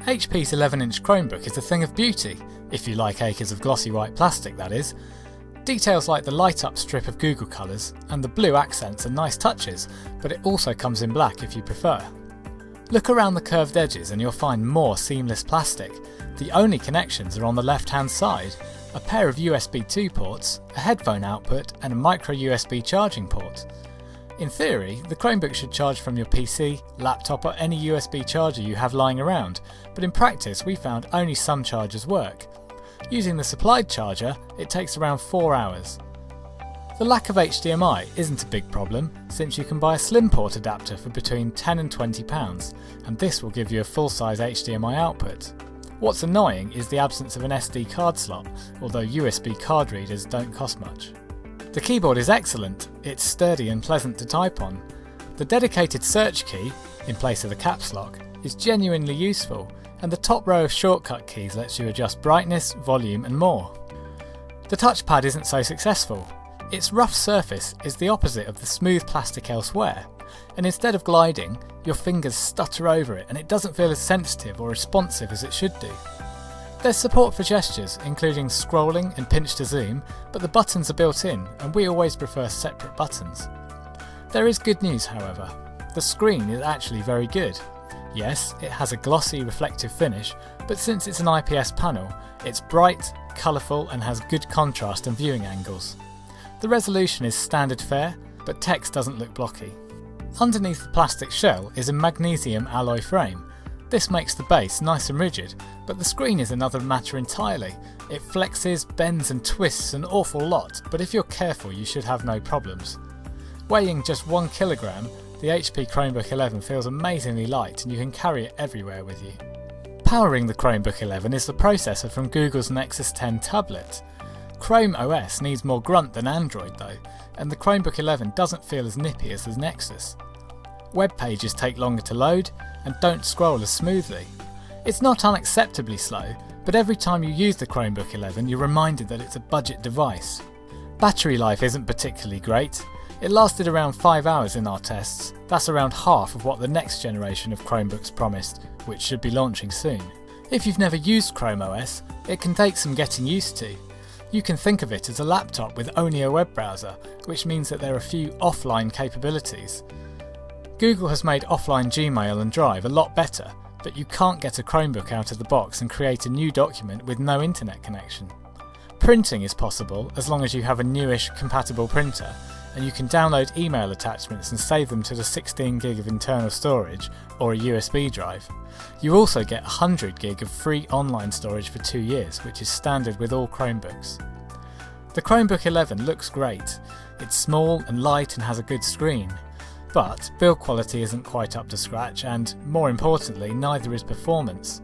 HP's 11-inch Chromebook is a thing of beauty, if you like acres of glossy white plastic that is. Details like the light-up strip of Google colours and the blue accents are nice touches, but it also comes in black if you prefer. Look around the curved edges and you'll find more seamless plastic. The only connections are on the left-hand side, a pair of USB 2 ports, a headphone output and a micro USB charging port. In theory, the Chromebook should charge from your PC, laptop or any USB charger you have lying around, but in practice we found only some chargers work. Using the supplied charger, it takes around 4 hours. The lack of HDMI isn't a big problem, since you can buy a slim port adapter for between £10 and £20, and this will give you a full-size HDMI output. What's annoying is the absence of an SD card slot, although USB card readers don't cost much. The keyboard is excellent, it's sturdy and pleasant to type on. The dedicated search key, in place of the caps lock, is genuinely useful, and the top row of shortcut keys lets you adjust brightness, volume and more. The touchpad isn't so successful. Its rough surface is the opposite of the smooth plastic elsewhere, and instead of gliding, your fingers stutter over it and it doesn't feel as sensitive or responsive as it should do. There's support for gestures, including scrolling and pinch to zoom, but the buttons are built in and we always prefer separate buttons. There is good news however. The screen is actually very good. Yes, it has a glossy reflective finish, but since it's an IPS panel, it's bright, colourful and has good contrast and viewing angles. The resolution is standard fare, but text doesn't look blocky. Underneath the plastic shell is a magnesium alloy frame. This makes the base nice and rigid, but the screen is another matter entirely. It flexes, bends and twists an awful lot, but if you're careful you should have no problems. Weighing just 1 kilogram, the HP Chromebook 11 feels amazingly light and you can carry it everywhere with you. Powering the Chromebook 11 is the processor from Google's Nexus 10 tablet. Chrome OS needs more grunt than Android though, and the Chromebook 11 doesn't feel as nippy as the Nexus. Web pages take longer to load and don't scroll as smoothly. It's not unacceptably slow, but every time you use the Chromebook 11 you're reminded that it's a budget device. Battery life isn't particularly great. It lasted around 5 hours in our tests. That's around half of what the next generation of Chromebooks promised, which should be launching soon. If you've never used Chrome OS, it can take some getting used to. You can think of it as a laptop with only a web browser, which means that there are few offline capabilities. Google has made offline Gmail and Drive a lot better, but you can't get a Chromebook out of the box and create a new document with no internet connection. Printing is possible as long as you have a newish compatible printer, and you can download email attachments and save them to the 16 gig of internal storage or a USB drive. You also get 100 gig of free online storage for 2 years, which is standard with all Chromebooks. The Chromebook 11 looks great. It's small and light and has a good screen. But build quality isn't quite up to scratch and, more importantly, neither is performance.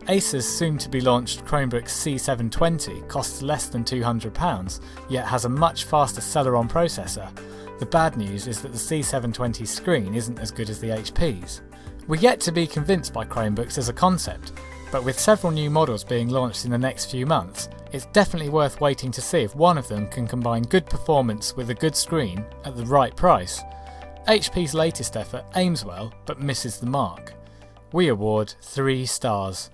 Acer's soon-to-be launched Chromebook C720 costs less than £200, yet has a much faster Celeron processor. The bad news is that the C720 screen isn't as good as the HP's. We're yet to be convinced by Chromebooks as a concept, but with several new models being launched in the next few months, it's definitely worth waiting to see if one of them can combine good performance with a good screen at the right price. HP's latest effort aims well, but misses the mark. We award 3 stars.